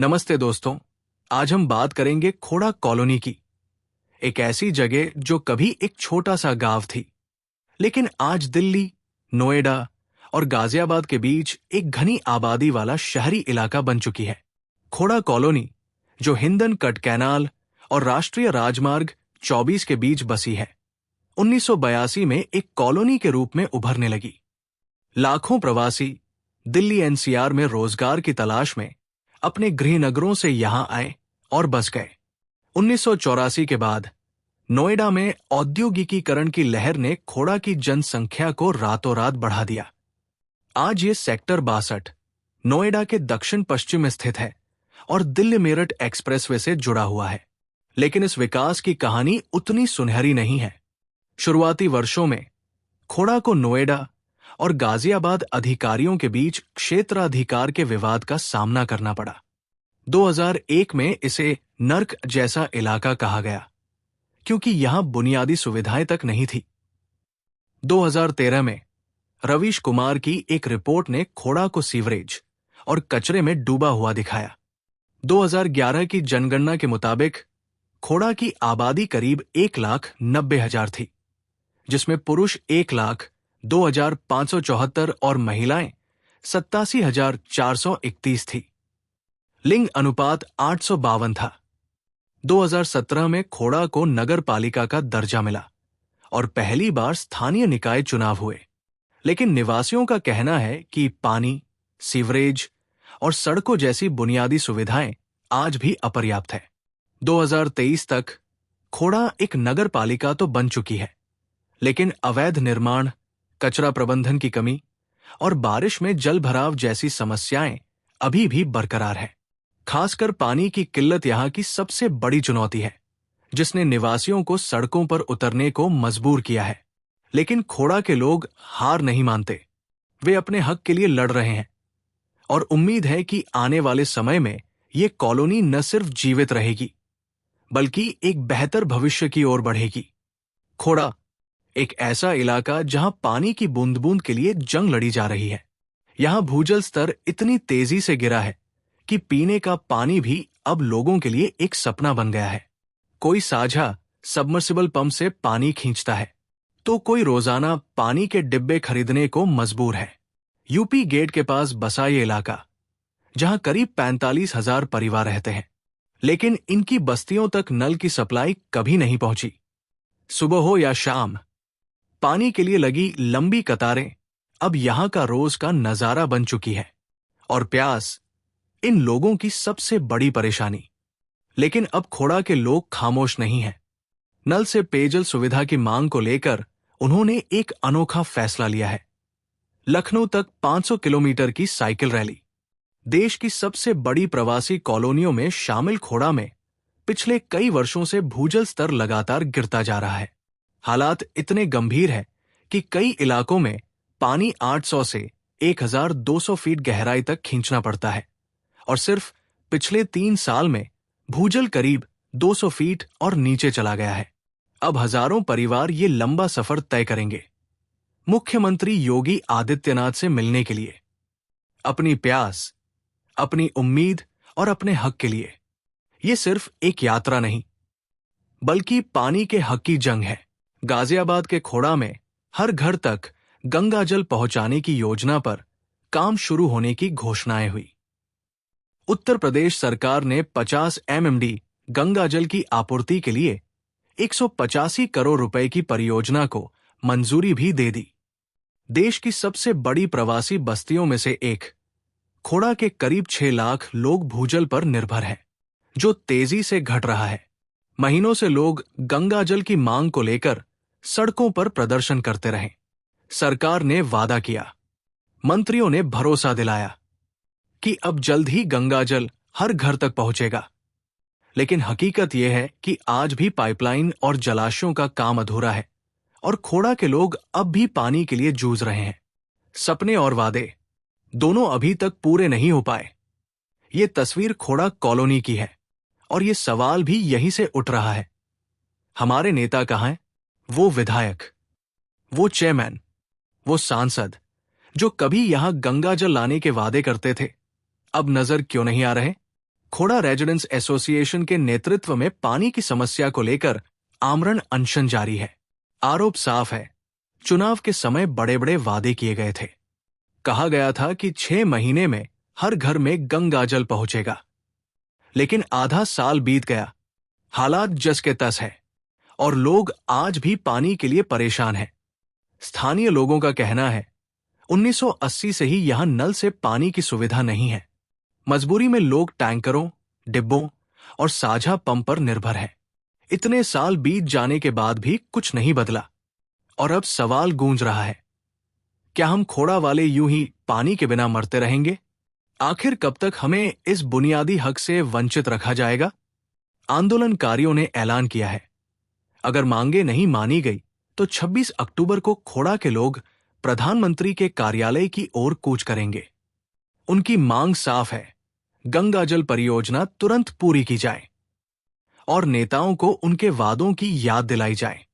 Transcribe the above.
नमस्ते दोस्तों। आज हम बात करेंगे खोड़ा कॉलोनी की। एक ऐसी जगह जो कभी एक छोटा सा गांव थी, लेकिन आज दिल्ली, नोएडा और गाजियाबाद के बीच एक घनी आबादी वाला शहरी इलाका बन चुकी है। खोड़ा कॉलोनी, जो हिंदन कट कैनाल और राष्ट्रीय राजमार्ग 24 के बीच बसी है, 1982 में एक कॉलोनी के रूप में उभरने लगी। लाखों प्रवासी दिल्ली एनसीआर में रोजगार की तलाश में अपने गृहनगरों से यहां आए और बस गए। 1984 के बाद नोएडा में औद्योगिकीकरण की लहर ने खोड़ा की जनसंख्या को रातों रात बढ़ा दिया। आज ये सेक्टर 62 नोएडा के दक्षिण पश्चिम में स्थित है और दिल्ली मेरठ एक्सप्रेसवे से जुड़ा हुआ है। लेकिन इस विकास की कहानी उतनी सुनहरी नहीं है। शुरुआती वर्षों में खोड़ा को नोएडा और गाजियाबाद अधिकारियों के बीच क्षेत्राधिकार के विवाद का सामना करना पड़ा। 2001 में इसे नर्क जैसा इलाका कहा गया, क्योंकि यहां बुनियादी सुविधाएं तक नहीं थी। 2013 में रवीश कुमार की एक रिपोर्ट ने खोड़ा को सीवरेज और कचरे में डूबा हुआ दिखाया। 2011 की जनगणना के मुताबिक खोड़ा की आबादी करीब 1,90,000 थी, जिसमें पुरुष 1,02,574 और महिलाएं 87,431 थी। लिंग अनुपात 852 था। 2017 में खोड़ा को नगर पालिका का दर्जा मिला और पहली बार स्थानीय निकाय चुनाव हुए। लेकिन निवासियों का कहना है कि पानी, सीवरेज और सड़कों जैसी बुनियादी सुविधाएं आज भी अपर्याप्त है। 2023 तक खोड़ा एक नगर पालिका तो बन चुकी है, लेकिन अवैध निर्माण, कचरा प्रबंधन की कमी और बारिश में जल भराव जैसी समस्याएं अभी भी बरकरार है। खासकर पानी की किल्लत यहां की सबसे बड़ी चुनौती है, जिसने निवासियों को सड़कों पर उतरने को मजबूर किया है। लेकिन खोड़ा के लोग हार नहीं मानते। वे अपने हक के लिए लड़ रहे हैं और उम्मीद है कि आने वाले समय में ये कॉलोनी न सिर्फ जीवित रहेगी, बल्कि एक बेहतर भविष्य की ओर बढ़ेगी। खोड़ा एक ऐसा इलाका जहां पानी की बूंद बूंद के लिए जंग लड़ी जा रही है। यहां भूजल स्तर इतनी तेजी से गिरा है कि पीने का पानी भी अब लोगों के लिए एक सपना बन गया है। कोई साझा सबमर्सिबल पंप से पानी खींचता है, तो कोई रोजाना पानी के डिब्बे खरीदने को मजबूर है। यूपी गेट के पास बसा ये इलाका, जहां करीब 45,000 परिवार रहते हैं, लेकिन इनकी बस्तियों तक नल की सप्लाई कभी नहीं पहुंची। सुबह हो या शाम, पानी के लिए लगी लंबी कतारें अब यहां का रोज का नजारा बन चुकी है। और प्यास इन लोगों की सबसे बड़ी परेशानी। लेकिन अब खोड़ा के लोग खामोश नहीं हैं। नल से पेयजल सुविधा की मांग को लेकर उन्होंने एक अनोखा फैसला लिया है। लखनऊ तक 500 किलोमीटर की साइकिल रैली। देश की सबसे बड़ी प्रवासी कॉलोनियों में शामिल खोड़ा में पिछले कई वर्षों से भूजल स्तर लगातार गिरता जा रहा है। हालात इतने गंभीर है कि कई इलाकों में पानी 800 से 1,200 फीट गहराई तक खींचना पड़ता है और सिर्फ पिछले 3 साल में भूजल करीब 200 फीट और नीचे चला गया है। अब हजारों परिवार ये लंबा सफर तय करेंगे मुख्यमंत्री योगी आदित्यनाथ से मिलने के लिए, अपनी प्यास, अपनी उम्मीद और अपने हक के लिए। ये सिर्फ एक यात्रा नहीं, बल्कि पानी के हक की जंग है। गाजियाबाद के खोड़ा में हर घर तक गंगा जल पहुंचाने की योजना पर काम शुरू होने की घोषणाएं हुई। उत्तर प्रदेश सरकार ने 50 MMD गंगा जल की आपूर्ति के लिए 185 करोड़ रुपए की परियोजना को मंजूरी भी दे दी। देश की सबसे बड़ी प्रवासी बस्तियों में से एक खोड़ा के करीब 6 लाख लोग भूजल पर निर्भर हैं, जो तेजी से घट रहा है। महीनों से लोग गंगा जल की मांग को लेकर सड़कों पर प्रदर्शन करते रहे। सरकार ने वादा किया, मंत्रियों ने भरोसा दिलाया कि अब जल्द ही गंगा जल हर घर तक पहुंचेगा। लेकिन हकीकत यह है कि आज भी पाइपलाइन और जलाशयों का काम अधूरा है और खोड़ा के लोग अब भी पानी के लिए जूझ रहे हैं। सपने और वादे दोनों अभी तक पूरे नहीं हो पाए। ये तस्वीर खोड़ा कॉलोनी की है और ये सवाल भी यहीं से उठ रहा है। हमारे नेता कहाँ हैं? वो विधायक, वो चेयरमैन, वो सांसद जो कभी यहां गंगा जल लाने के वादे करते थे, अब नजर क्यों नहीं आ रहे? खोड़ा रेजिडेंट्स एसोसिएशन के नेतृत्व में पानी की समस्या को लेकर आमरण अनशन जारी है। आरोप साफ है, चुनाव के समय बड़े बड़े वादे किए गए थे। कहा गया था कि 6 महीने में हर घर में गंगा जल पहुंचेगा, लेकिन आधा साल बीत गया, हालात जस के तस है और लोग आज भी पानी के लिए परेशान हैं। स्थानीय लोगों का कहना है 1980 से ही यहां नल से पानी की सुविधा नहीं है। मजबूरी में लोग टैंकरों, डिब्बों और साझा पंप पर निर्भर हैं। इतने साल बीत जाने के बाद भी कुछ नहीं बदला और अब सवाल गूंज रहा है, क्या हम खोड़ा वाले यूं ही पानी के बिना मरते रहेंगे? आखिर कब तक हमें इस बुनियादी हक से वंचित रखा जाएगा? आंदोलनकारियों ने ऐलान किया है, अगर मांगे नहीं मानी गई तो 26 अक्टूबर को खोड़ा के लोग प्रधानमंत्री के कार्यालय की ओर कूच करेंगे। उनकी मांग साफ है, गंगा जल परियोजना तुरंत पूरी की जाए और नेताओं को उनके वादों की याद दिलाई जाए।